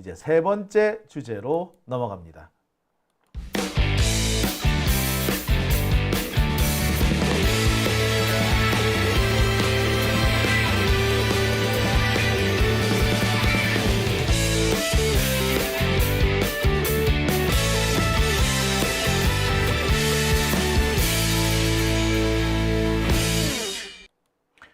이제 세 번째 주제로 넘어갑니다.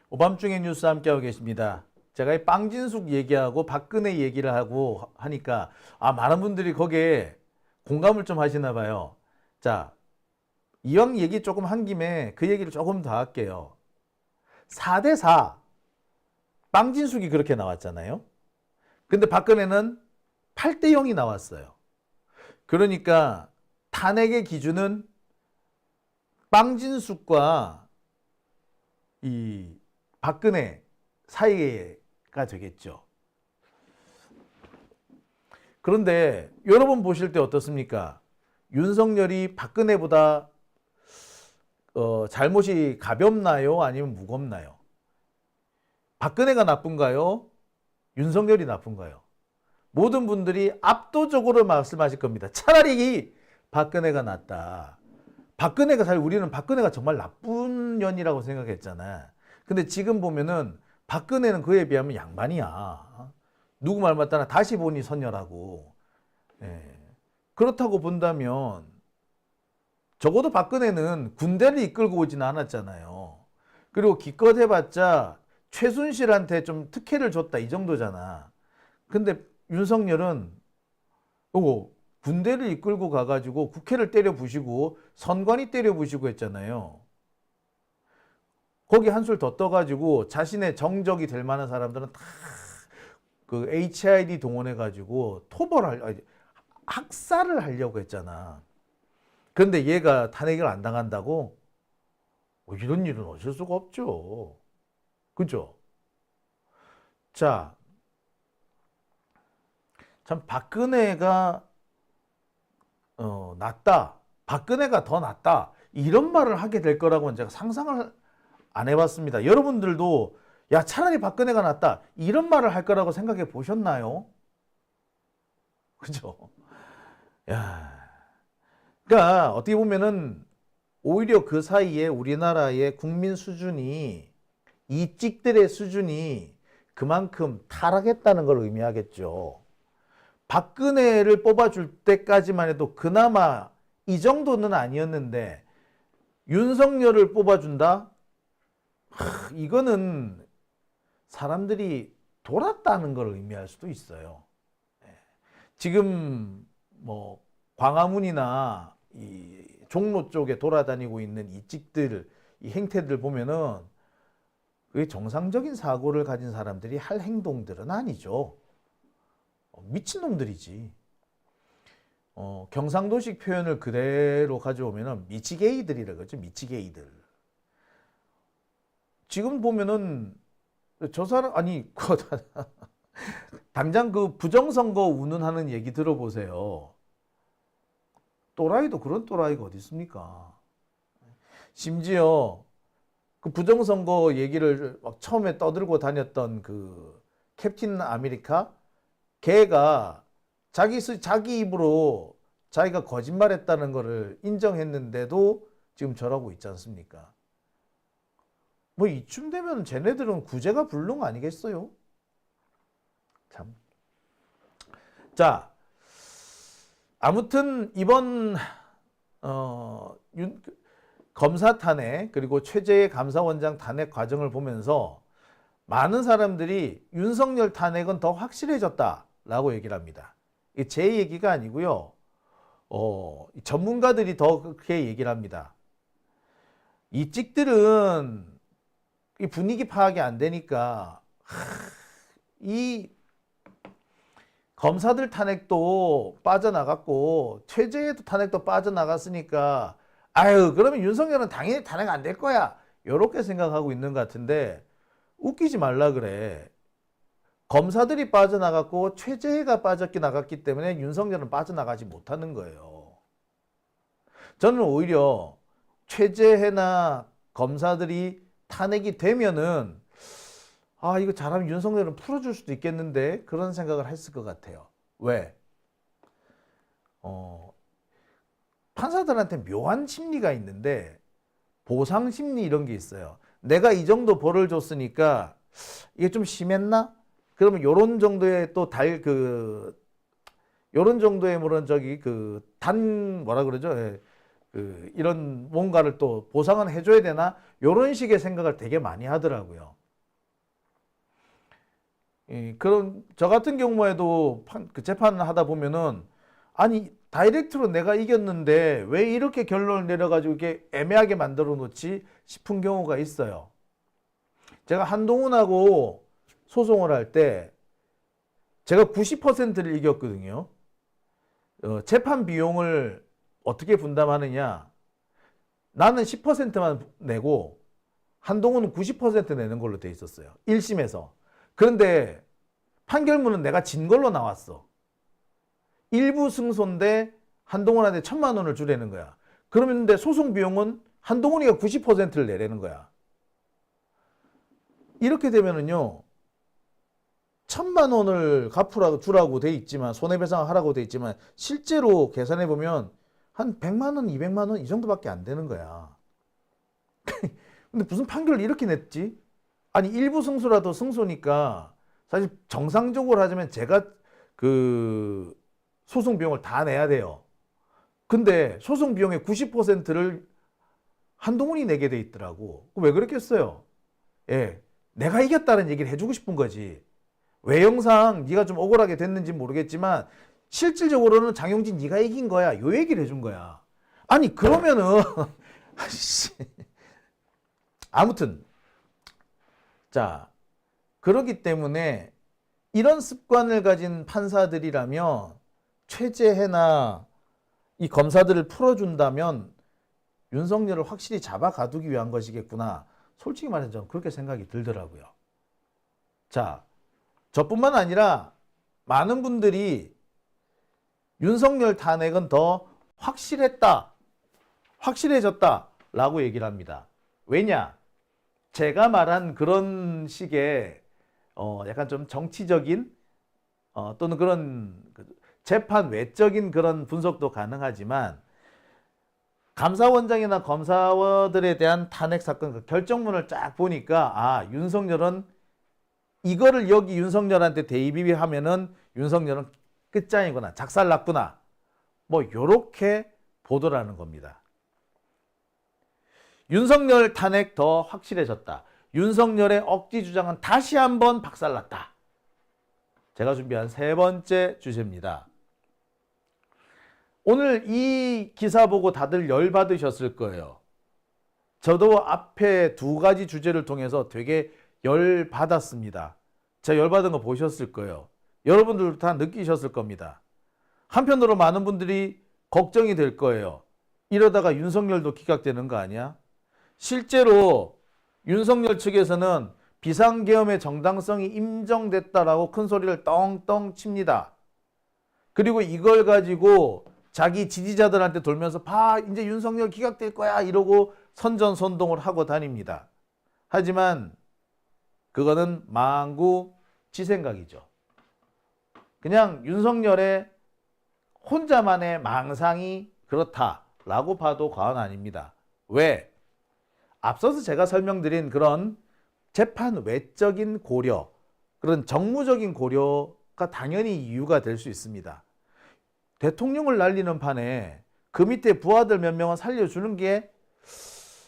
오밤중에 뉴스 함께하고 계십니다. 제가 이 빵진숙 얘기하고 박근혜 얘기를 하고 하니까 많은 분들이 거기에 공감을 좀 하시나 봐요. 자, 이왕 얘기 조금 한 김에 그 얘기를 조금 더 할게요. 4대4 빵진숙이 그렇게 나왔잖아요. 근데 박근혜는 8대0이 나왔어요. 그러니까 탄핵의 기준은 빵진숙과 이 박근혜 사이가 되겠죠. 그런데 여러분 보실 때 어떻습니까? 윤석열이 박근혜보다 잘못이 가볍나요? 아니면 무겁나요? 박근혜가 나쁜가요? 윤석열이 나쁜가요? 모든 분들이 압도적으로 말씀하실 겁니다. 차라리 박근혜가 낫다. 우리는 박근혜가 정말 나쁜 년이라고 생각했잖아. 근데 지금 보면은 박근혜는 그에 비하면 양반이야. 누구 말 맞다나 다시 보니 선녀라고. 그렇다고 본다면 적어도 박근혜는 군대를 이끌고 오지는 않았잖아요. 그리고 기껏 해봤자 최순실한테 좀 특혜를 줬다 이 정도잖아. 근데 윤석열은 군대를 이끌고 가가지고 국회를 때려 부시고 선관위 때려 부시고 했잖아요. 거기 한술 더 떠가지고 자신의 정적이 될 만한 사람들은 다 그 HID 동원해가지고 학살을 하려고 했잖아. 그런데 얘가 탄핵을 안 당한다고? 이런 일은 어쩔 수가 없죠. 그죠? 자, 참 박근혜가 낫다. 박근혜가 더 낫다. 이런 말을 하게 될 거라고는 제가 상상을 안 해봤습니다. 여러분들도 야 차라리 박근혜가 낫다 이런 말을 할 거라고 생각해 보셨나요? 그죠? 야, 그러니까 어떻게 보면은 오히려 그 사이에 우리나라의 국민 수준이 이 찍들의 수준이 그만큼 타락했다는 걸 의미하겠죠. 박근혜를 뽑아줄 때까지만 해도 그나마 이 정도는 아니었는데 윤석열을 뽑아준다? 이거는 사람들이 돌았다는 걸 의미할 수도 있어요. 지금 뭐 광화문이나 이 종로 쪽에 돌아다니고 있는 이 찍들, 이 행태들 보면은 그게 정상적인 사고를 가진 사람들이 할 행동들은 아니죠. 미친놈들이지. 경상도식 표현을 그대로 가져오면은 미치게이들이라 그러죠. 미치게이들. 지금 보면은 저 사람 당장 그 부정선거 운운하는 얘기 들어보세요. 또라이도 그런 또라이가 어디 있습니까? 심지어 그 부정선거 얘기를 막 처음에 떠들고 다녔던 그 캡틴 아메리카 걔가 자기 입으로 자기가 거짓말했다는 거를 인정했는데도 지금 저러고 있지 않습니까? 뭐 이쯤 되면 쟤네들은 구제가 불능 아니겠어요? 참. 자, 아무튼 이번 검사 탄핵 그리고 최재해 감사원장 탄핵 과정을 보면서 많은 사람들이 윤석열 탄핵은 더 확실해졌다라고 얘기를 합니다. 이게 제 얘기가 아니고요. 전문가들이 더 그렇게 얘기를 합니다. 이 찍들은 이 분위기 파악이 안 되니까 이 검사들 탄핵도 빠져나갔고 최재해도 탄핵도 빠져나갔으니까 그러면 윤석열은 당연히 탄핵 안 될 거야 이렇게 생각하고 있는 것 같은데 웃기지 말라 그래. 검사들이 빠져나갔고 최재해가 나갔기 때문에 윤석열은 빠져나가지 못하는 거예요. 저는 오히려 최재해나 검사들이 탄핵이 되면은 이거 잘하면 윤석열은 풀어줄 수도 있겠는데 그런 생각을 했을 것 같아요. 왜? 판사들한테 묘한 심리가 있는데 보상 심리 이런 게 있어요. 내가 이 정도 벌을 줬으니까 이게 좀 심했나? 그러면 요런 정도의 또 요런 정도의 뭐라 그러죠? 예. 이런 뭔가를 또 보상은 해줘야 되나? 요런 식의 생각을 되게 많이 하더라고요. 그런 저 같은 경우에도 재판을 하다 보면은 아니 다이렉트로 내가 이겼는데 왜 이렇게 결론을 내려가지고 이렇게 애매하게 만들어 놓지 싶은 경우가 있어요. 제가 한동훈하고 소송을 할 때 제가 90%를 이겼거든요. 재판 비용을 어떻게 분담하느냐? 나는 10%만 내고 한동훈은 90% 내는 걸로 돼 있었어요. 1심에서. 그런데 판결문은 내가 진 걸로 나왔어. 일부 승소인데 한동훈한테 1,000만 원을 주라는 거야. 그러는데 소송 비용은 한동훈이가 90%를 내라는 거야. 이렇게 되면은요, 1,000만 원을 주라고 돼 있지만, 손해배상하라고 돼 있지만, 실제로 계산해 보면 한 100만 원, 200만 원 이 정도밖에 안 되는 거야. 근데 무슨 판결을 이렇게 냈지? 아니, 일부 승소라도 승소니까 사실 정상적으로 하자면 제가 소송 비용을 다 내야 돼요. 근데 소송 비용의 90%를 한동훈이 내게 돼 있더라고. 왜 그랬겠어요? 예. 내가 이겼다는 얘기를 해주고 싶은 거지. 외형상 네가 좀 억울하게 됐는지 모르겠지만 실질적으로는 장용진 네가 이긴 거야. 요 얘기를 해준 거야. 아니 그러면은 아무튼 자 그렇기 때문에 이런 습관을 가진 판사들이라면 최재해나 이 검사들을 풀어준다면 윤석열을 확실히 잡아가두기 위한 것이겠구나. 솔직히 말해서 저는 그렇게 생각이 들더라고요. 자, 저뿐만 아니라 많은 분들이 윤석열 탄핵은 더 확실했다, 확실해졌다 라고 얘기를 합니다. 왜냐? 제가 말한 그런 식의 약간 좀 정치적인 또는 그런 재판 외적인 그런 분석도 가능하지만 감사원장이나 검사들에 대한 탄핵 사건 결정문을 쫙 보니까 윤석열은 이거를 여기 윤석열한테 대입하면은 윤석열은 끝장이구나, 작살났구나, 뭐 요렇게 보도를 하는 겁니다. 윤석열 탄핵 더 확실해졌다. 윤석열의 억지 주장은 다시 한번 박살났다. 제가 준비한 세 번째 주제입니다. 오늘 이 기사 보고 다들 열받으셨을 거예요. 저도 앞에 두 가지 주제를 통해서 되게 열받았습니다. 제가 열받은 거 보셨을 거예요. 여러분들도 다 느끼셨을 겁니다. 한편으로 많은 분들이 걱정이 될 거예요. 이러다가 윤석열도 기각되는 거 아니야? 실제로 윤석열 측에서는 비상계엄의 정당성이 인정됐다라고 큰 소리를 떵떵 칩니다. 그리고 이걸 가지고 자기 지지자들한테 돌면서 이제 윤석열 기각될 거야 이러고 선전선동을 하고 다닙니다. 하지만 그거는 망구 지 생각이죠. 그냥 윤석열의 혼자만의 망상이 그렇다라고 봐도 과언 아닙니다. 왜? 앞서서 제가 설명드린 그런 재판 외적인 고려, 그런 정무적인 고려가 당연히 이유가 될 수 있습니다. 대통령을 날리는 판에 그 밑에 부하들 몇 명은 살려주는 게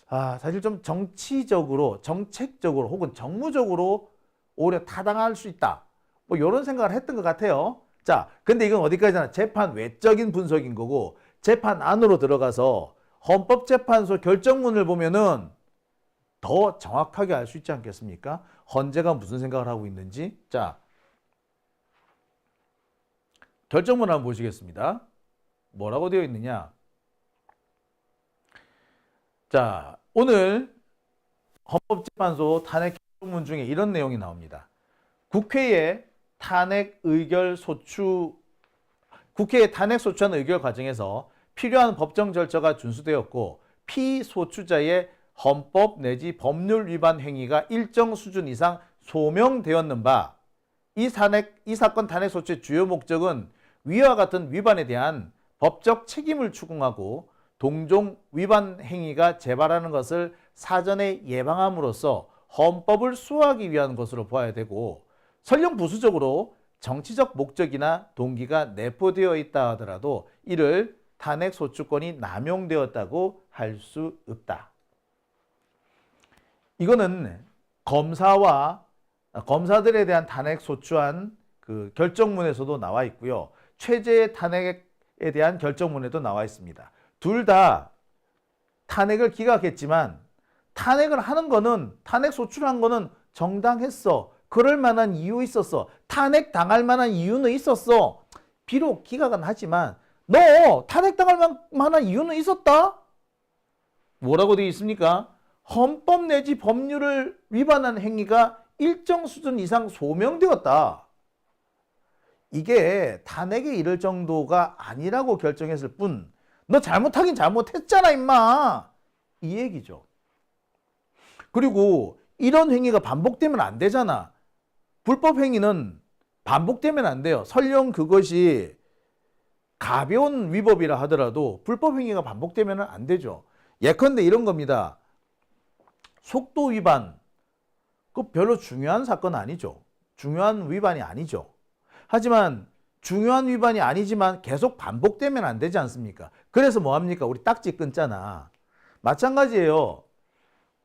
사실 좀 정치적으로, 정책적으로 혹은 정무적으로 오히려 타당할 수 있다. 뭐 이런 생각을 했던 것 같아요. 자, 근데 이건 어디까지나 재판 외적인 분석인 거고 재판 안으로 들어가서 헌법재판소 결정문을 보면은 더 정확하게 알 수 있지 않겠습니까? 헌재가 무슨 생각을 하고 있는지. 자, 결정문 한번 보시겠습니다. 뭐라고 되어 있느냐? 자, 오늘 헌법재판소 탄핵 결정문 중에 이런 내용이 나옵니다. 국회의 탄핵 소추하는 의결 과정에서 필요한 법정 절차가 준수되었고 피소추자의 헌법 내지 법률 위반 행위가 일정 수준 이상 소명되었는 바 이 사건 탄핵 소추의 주요 목적은 위와 같은 위반에 대한 법적 책임을 추궁하고 동종 위반 행위가 재발하는 것을 사전에 예방함으로써 헌법을 수호하기 위한 것으로 보아야 되고, 설령 부수적으로 정치적 목적이나 동기가 내포되어 있다 하더라도 이를 탄핵 소추권이 남용되었다고 할 수 없다. 이거는 검사들에 대한 탄핵 소추안 그 결정문에서도 나와 있고요. 최재 탄핵에 대한 결정문에도 나와 있습니다. 둘 다 탄핵을 기각했지만 탄핵을 하는 거는, 탄핵 소추한 거는 정당했어. 그럴 만한 이유 있었어. 탄핵 당할 만한 이유는 있었어. 비록 기각은 하지만 너 탄핵 당할 만한 이유는 있었다? 뭐라고 되어 있습니까? 헌법 내지 법률을 위반한 행위가 일정 수준 이상 소명되었다. 이게 탄핵에 이를 정도가 아니라고 결정했을 뿐, 너 잘못하긴 잘못했잖아 임마, 이 얘기죠. 그리고 이런 행위가 반복되면 안 되잖아. 불법 행위는 반복되면 안 돼요. 설령 그것이 가벼운 위법이라 하더라도 불법 행위가 반복되면 안 되죠. 예컨대 이런 겁니다. 속도 위반, 그 별로 중요한 사건 아니죠. 중요한 위반이 아니죠. 하지만 중요한 위반이 아니지만 계속 반복되면 안 되지 않습니까? 그래서 뭐합니까? 우리 딱지 끊잖아. 마찬가지예요.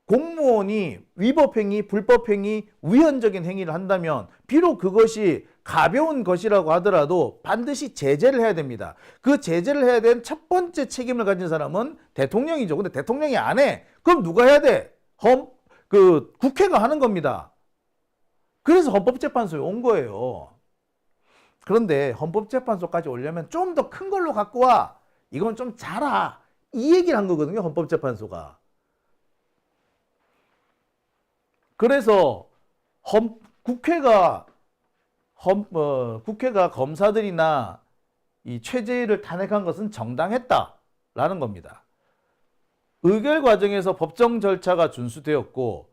공무원이 위법행위, 불법행위, 위헌적인 행위를 한다면 비록 그것이 가벼운 것이라고 하더라도 반드시 제재를 해야 됩니다. 그 제재를 해야 된 첫 번째 책임을 가진 사람은 대통령이죠. 근데 대통령이 안 해. 그럼 누가 해야 돼? 국회가 하는 겁니다. 그래서 헌법재판소에 온 거예요. 그런데 헌법재판소까지 오려면 좀 더 큰 걸로 갖고 와. 이건 좀 자라. 이 얘기를 한 거거든요, 헌법재판소가. 그래서 국회가 검사들이나 이 최재를 탄핵한 것은 정당했다라는 겁니다. 의결 과정에서 법정 절차가 준수되었고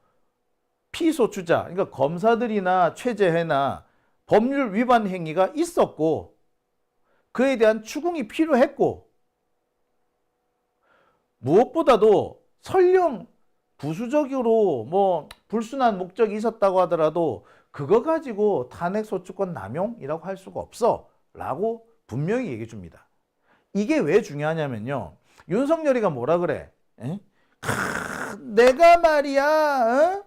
피소추자, 그러니까 검사들이나 최재해나 법률 위반 행위가 있었고 그에 대한 추궁이 필요했고, 무엇보다도 설령 부수적으로 뭐 불순한 목적이 있었다고 하더라도 그거 가지고 탄핵 소추권 남용이라고 할 수가 없어 라고 분명히 얘기해 줍니다. 이게 왜 중요하냐면요, 윤석열이가 뭐라 그래? 내가 말이야,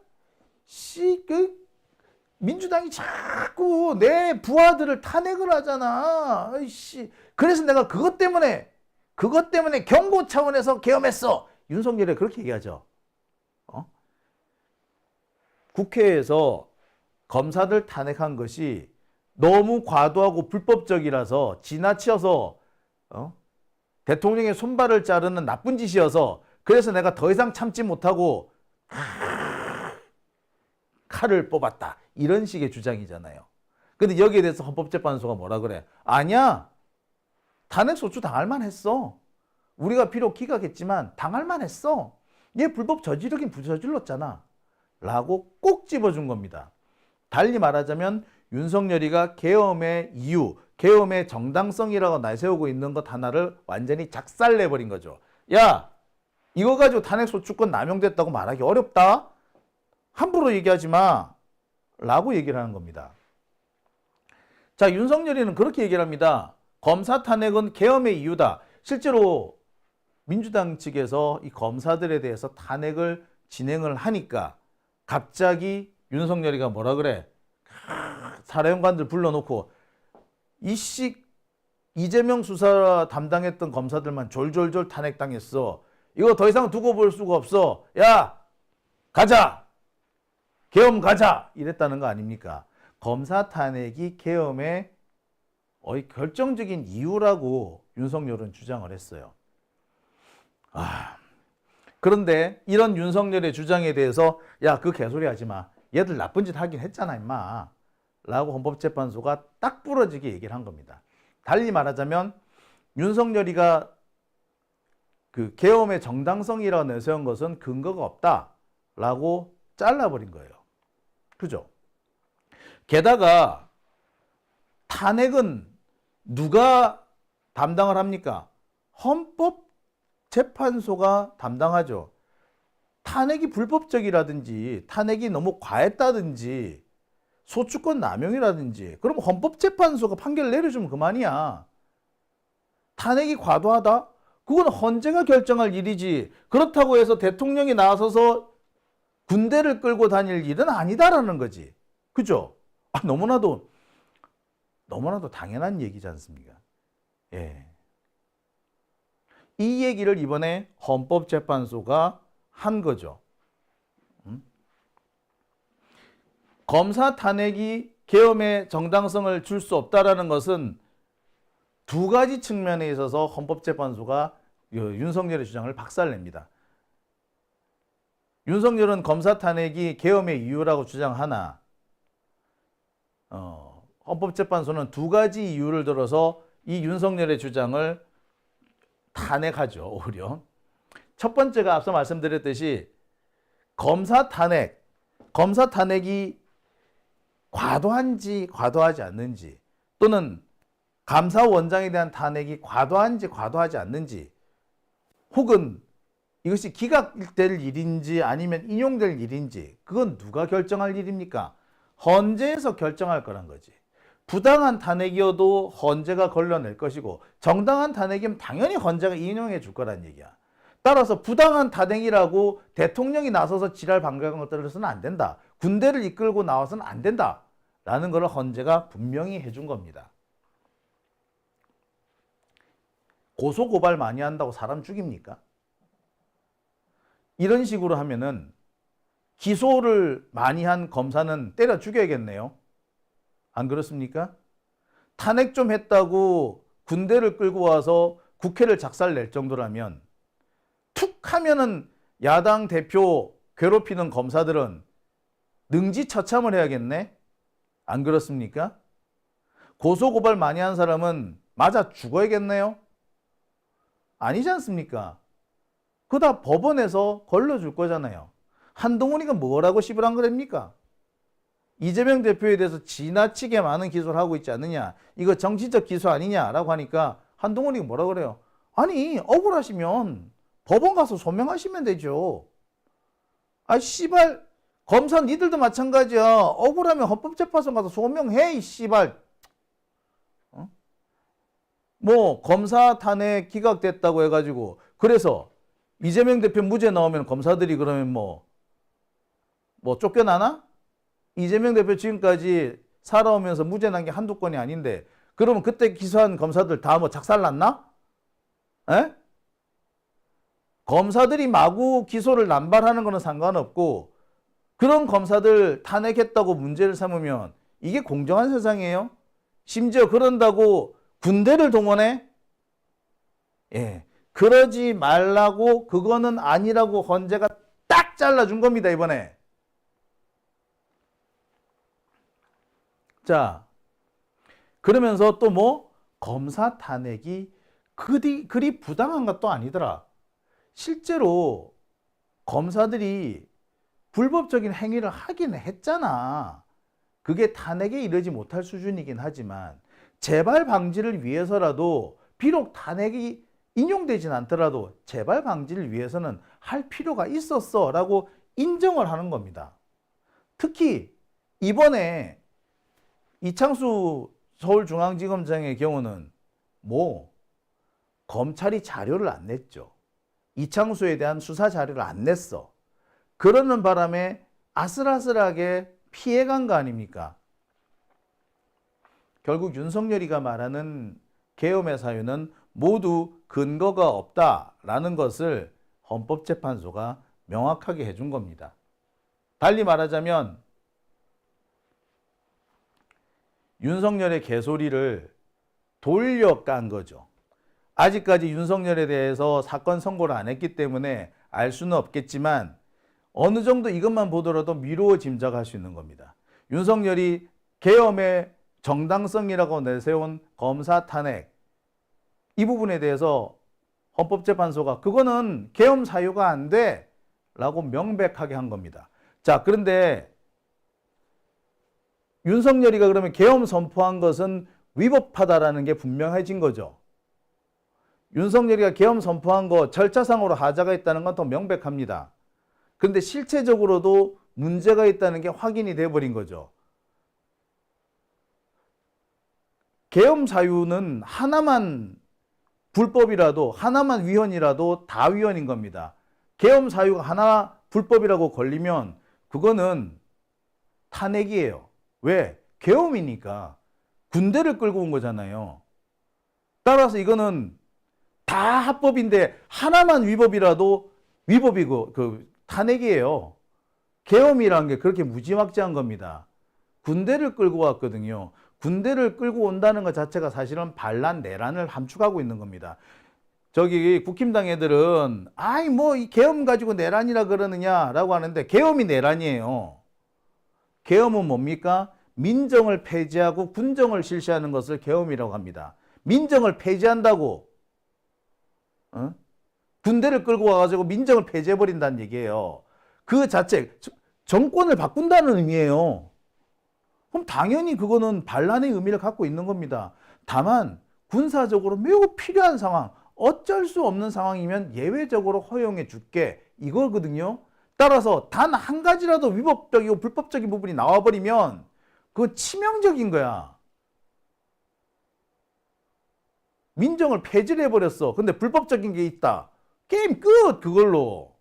민주당이 자꾸 내 부하들을 탄핵을 하잖아. 그래서 내가 그것 때문에 경고 차원에서 계엄했어. 윤석열이 그렇게 얘기하죠. 국회에서 검사들 탄핵한 것이 너무 과도하고 불법적이라서 지나치어서 대통령의 손발을 자르는 나쁜 짓이어서 그래서 내가 더 이상 참지 못하고 칼을 뽑았다. 이런 식의 주장이잖아요. 근데 여기에 대해서 헌법재판소가 뭐라 그래? 아니야. 탄핵소추 당할 만했어. 우리가 비록 기각했지만 당할 만했어. 얘 불법 저지르긴 저질렀잖아. 라고 꼭 집어준 겁니다. 달리 말하자면 윤석열이가 계엄의 이유, 계엄의 정당성이라고 내세우고 있는 것 하나를 완전히 작살내버린 거죠. 야, 이거 가지고 탄핵소추권 남용됐다고 말하기 어렵다? 함부로 얘기하지 마. 라고 얘기를 하는 겁니다. 자, 윤석열이는 그렇게 얘기를 합니다. 검사 탄핵은 계엄의 이유다. 실제로 민주당 측에서 이 검사들에 대해서 탄핵을 진행을 하니까 갑자기 윤석열이가 뭐라 그래? 사령관들 불러놓고 이재명 수사 담당했던 검사들만 졸졸졸 탄핵당했어. 이거 더 이상 두고 볼 수가 없어. 야, 가자. 계엄 가자. 이랬다는 거 아닙니까? 검사 탄핵이 계엄의 결정적인 이유라고 윤석열은 주장을 했어요. 그런데 이런 윤석열의 주장에 대해서 야, 그 개소리 하지 마. 얘들 나쁜 짓 하긴 했잖아, 임마. 라고 헌법재판소가 딱 부러지게 얘기를 한 겁니다. 달리 말하자면 윤석열이가 그 계엄의 정당성이라고 내세운 것은 근거가 없다라고 잘라버린 거예요. 그죠? 게다가 탄핵은 누가 담당을 합니까? 헌법재판소가 담당하죠. 탄핵이 불법적이라든지 탄핵이 너무 과했다든지 소추권 남용이라든지 그럼 헌법재판소가 판결 내려주면 그만이야. 탄핵이 과도하다? 그건 헌재가 결정할 일이지. 그렇다고 해서 대통령이 나서서 군대를 끌고 다닐 일은 아니다라는 거지. 그죠? 너무나도 당연한 얘기지 않습니까? 예. 이 얘기를 이번에 헌법재판소가 한 거죠. 검사 탄핵이 계엄의 정당성을 줄 수 없다라는 것은 두 가지 측면에 있어서 헌법재판소가 윤석열의 주장을 박살냅니다. 윤석열은 검사 탄핵이 계엄의 이유라고 주장하나 헌법재판소는 두 가지 이유를 들어서 이 윤석열의 주장을 탄핵하죠. 오히려. 첫 번째가 앞서 말씀드렸듯이 검사 탄핵이 과도한지 과도하지 않는지 또는 감사원장에 대한 탄핵이 과도한지 과도하지 않는지 혹은 이것이 기각될 일인지 아니면 인용될 일인지 그건 누가 결정할 일입니까? 헌재에서 결정할 거란 거지. 부당한 탄핵이어도 헌재가 걸러낼 것이고 정당한 탄핵이면 당연히 헌재가 인용해 줄 거란 얘기야. 따라서 부당한 탄핵이라고 대통령이 나서서 지랄 방각을 떨어서는 안 된다. 군대를 이끌고 나와서는 안 된다. 라는 걸 헌재가 분명히 해준 겁니다. 고소고발 많이 한다고 사람 죽입니까? 이런 식으로 하면은 기소를 많이 한 검사는 때려 죽여야겠네요. 안 그렇습니까? 탄핵 좀 했다고 군대를 끌고 와서 국회를 작살낼 정도라면 툭 하면은 야당 대표 괴롭히는 검사들은 능지처참을 해야겠네? 안 그렇습니까? 고소고발 많이 한 사람은 맞아 죽어야겠네요? 아니지 않습니까? 그거 다 법원에서 걸러줄 거잖아요. 한동훈이가 뭐라고 시부란 거랍니까? 이재명 대표에 대해서 지나치게 많은 기소를 하고 있지 않느냐, 이거 정치적 기소 아니냐라고 하니까 한동훈이가 뭐라 그래요? 아니 억울하시면 법원 가서 소명하시면 되죠. 아 씨발 검사 니들도 마찬가지야. 억울하면 헌법재판소 가서 소명해 이 씨발. 뭐 검사 탄핵 기각됐다고 해가지고 그래서 이재명 대표 무죄 나오면 검사들이 그러면 뭐 쫓겨나나? 이재명 대표 지금까지 살아오면서 무죄 난 게 한두 건이 아닌데 그러면 그때 기소한 검사들 다 뭐 작살났나? 에? 검사들이 마구 기소를 남발하는 거는 상관없고 그런 검사들 탄핵했다고 문제를 삼으면 이게 공정한 세상이에요? 심지어 그런다고 군대를 동원해? 예, 그러지 말라고 그거는 아니라고 헌재가 딱 잘라준 겁니다 이번에. 자, 그러면서 또 뭐 검사 탄핵이 그리 부당한 것도 아니더라. 실제로 검사들이 불법적인 행위를 하긴 했잖아. 그게 탄핵에 이르지 못할 수준이긴 하지만 재발 방지를 위해서라도 비록 탄핵이 인용되진 않더라도 재발 방지를 위해서는 할 필요가 있었어 라고 인정을 하는 겁니다. 특히 이번에 이창수 서울중앙지검장의 경우는 뭐 검찰이 자료를 안 냈죠. 이창수에 대한 수사 자료를 안 냈어. 그러는 바람에 아슬아슬하게 피해간 거 아닙니까? 결국 윤석열이가 말하는 계엄의 사유는 모두 근거가 없다라는 것을 헌법재판소가 명확하게 해준 겁니다. 달리 말하자면 윤석열의 개소리를 돌려 깐 거죠. 아직까지 윤석열에 대해서 사건 선고를 안 했기 때문에 알 수는 없겠지만 어느 정도 이것만 보더라도 미루어 짐작할 수 있는 겁니다. 윤석열이 계엄의 정당성이라고 내세운 검사 탄핵 이 부분에 대해서 헌법재판소가 그거는 계엄 사유가 안 돼 라고 명백하게 한 겁니다. 자, 그런데 윤석열이가 그러면 계엄 선포한 것은 위법하다라는 게 분명해진 거죠. 윤석열이가 계엄 선포한 거 절차상으로 하자가 있다는 건 더 명백합니다. 그런데 실체적으로도 문제가 있다는 게 확인이 돼버린 거죠. 계엄 사유는 하나만 불법이라도, 하나만 위헌이라도 다 위헌인 겁니다. 계엄 사유가 하나 불법이라고 걸리면 그거는 탄핵이에요. 왜? 계엄이니까. 군대를 끌고 온 거잖아요. 따라서 이거는 다 합법인데 하나만 위법이라도 위법이고 탄핵이에요. 계엄이라는 게 그렇게 무지막지한 겁니다. 군대를 끌고 왔거든요. 군대를 끌고 온다는 것 자체가 사실은 반란, 내란을 함축하고 있는 겁니다. 저기 국힘당 애들은 아이 뭐 이 계엄 가지고 내란이라 그러느냐라고 하는데 계엄이 내란이에요. 계엄은 뭡니까? 민정을 폐지하고 군정을 실시하는 것을 계엄이라고 합니다. 민정을 폐지한다고 군대를 끌고 와가지고 민정을 폐지해버린다는 얘기예요. 그 자체 정권을 바꾼다는 의미예요. 그럼 당연히 그거는 반란의 의미를 갖고 있는 겁니다. 다만 군사적으로 매우 필요한 상황, 어쩔 수 없는 상황이면 예외적으로 허용해 줄게 이거거든요. 따라서 단 한 가지라도 위법적이고 불법적인 부분이 나와버리면 그거 치명적인 거야. 민정을 폐지를 해버렸어. 근데 불법적인 게 있다. 게임 끝! 그걸로.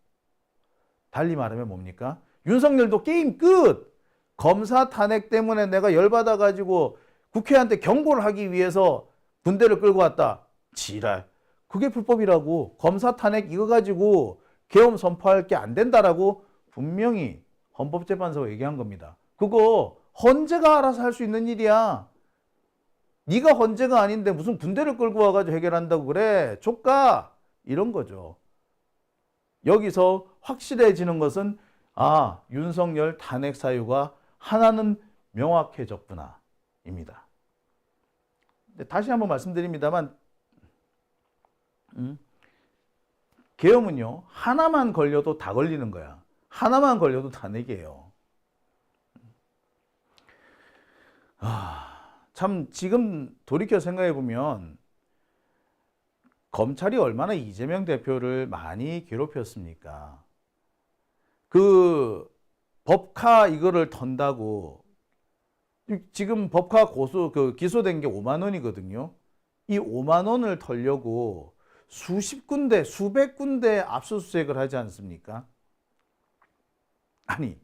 달리 말하면 뭡니까? 윤석열도 게임 끝! 검사 탄핵 때문에 내가 열받아가지고 국회한테 경고를 하기 위해서 군대를 끌고 왔다. 지랄. 그게 불법이라고. 검사 탄핵 이거 가지고 계엄 선포할 게 안 된다라고 분명히 헌법재판소가 얘기한 겁니다. 그거 헌재가 알아서 할 수 있는 일이야. 네가 헌재가 아닌데 무슨 군대를 끌고 와가지고 해결한다고 그래. 조까. 이런 거죠. 여기서 확실해지는 것은 윤석열 탄핵 사유가 하나는 명확해졌구나 입니다. 다시 한번 말씀드립니다만 계엄은요 하나만 걸려도 다 걸리는 거야. 하나만 걸려도 탄핵이에요. 참 지금 돌이켜 생각해 보면 검찰이 얼마나 이재명 대표를 많이 괴롭혔습니까? 그 법카 이거를 턴다고 지금 법카 기소된 게 5만 원이거든요. 이 5만 원을 털려고 수십 군데, 수백 군데 압수수색을 하지 않습니까? 아니,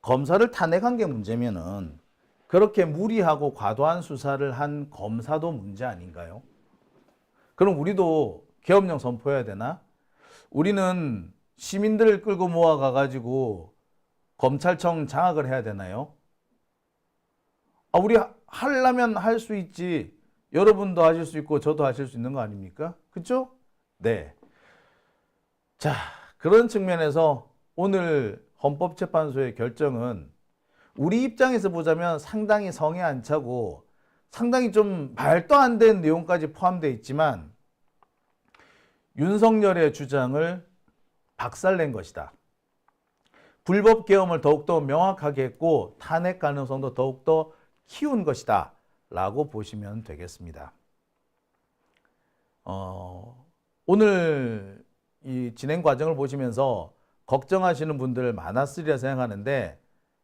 검사를 탄핵한 게 문제면은 그렇게 무리하고 과도한 수사를 한 검사도 문제 아닌가요? 그럼 우리도 계엄령 선포해야 되나? 우리는 시민들을 끌고 모아가가지고 검찰청 장악을 해야 되나요? 우리 하려면 할 수 있지. 여러분도 하실 수 있고 저도 하실 수 있는 거 아닙니까? 그렇죠? 네. 자, 그런 측면에서 오늘 헌법재판소의 결정은 우리 입장에서 보자면 상당히 성에 안 차고 상당히 좀 말도 안 되는 내용까지 포함되어 있지만 윤석열의 주장을 박살낸 것이다. 불법 계엄을 더욱더 명확하게 했고 탄핵 가능성도 더욱더 키운 것이다 라고 보시면 되겠습니다. 오늘 이 진행 과정을 보시면서 걱정하시는 분들 많았으리라 생각하는데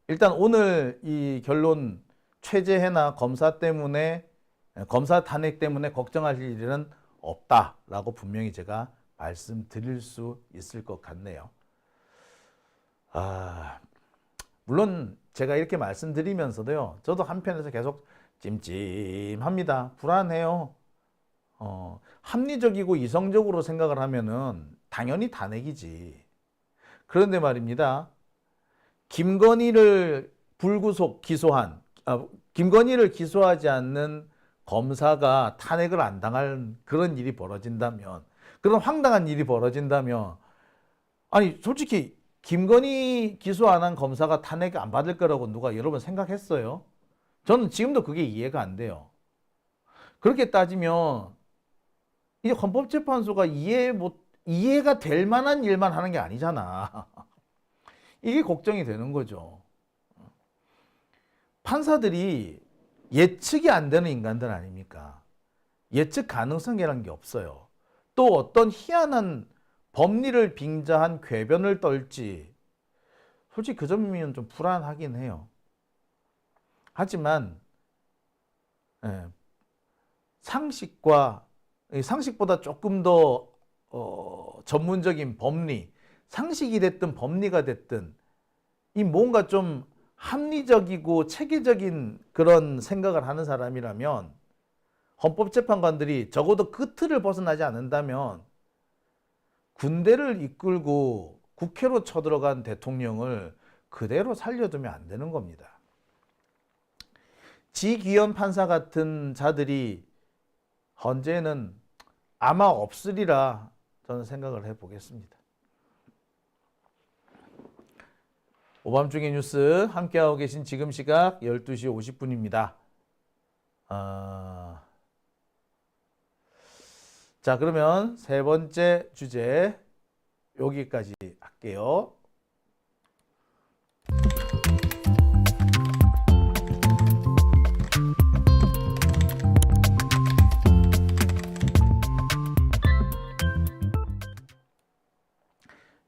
일단 오늘 이 결론 최재해나 검사 탄핵 때문에 걱정하실 일은 없다라고 분명히 제가 말씀드릴 수 있을 것 같네요. 물론 제가 이렇게 말씀드리면서도요, 저도 한편에서 계속 찜찜합니다. 불안해요. 합리적이고 이성적으로 생각을 하면은 당연히 탄핵이지. 그런데 말입니다. 김건희를 김건희를 기소하지 않는 검사가 탄핵을 안 당할 그런 일이 벌어진다면, 그런 황당한 일이 벌어진다면, 아니 솔직히 김건희 기소 안 한 검사가 탄핵 안 받을 거라고 누가 여러분 생각했어요? 저는 지금도 그게 이해가 안 돼요. 그렇게 따지면 이 헌법재판소가 이해가 될 만한 일만 하는 게 아니잖아. 이게 걱정이 되는 거죠. 판사들이 예측이 안 되는 인간들 아닙니까? 예측 가능성이라는 게 없어요. 또 어떤 희한한 법리를 빙자한 궤변을 떨지, 솔직히 그 점이면 좀 불안하긴 해요. 하지만 상식보다 조금 더 전문적인 법리, 상식이 됐든 법리가 됐든 이 뭔가 좀 합리적이고 체계적인 그런 생각을 하는 사람이라면 헌법재판관들이 적어도 그 틀을 벗어나지 않는다면 군대를 이끌고 국회로 쳐들어간 대통령을 그대로 살려두면 안 되는 겁니다. 지기현 판사 같은 자들이 헌재에는 아마 없으리라 저는 생각을 해보겠습니다. 오밤중의 뉴스 함께하고 계신 지금 시각 12시 50분입니다. 자, 그러면 세 번째 주제 여기까지 할게요.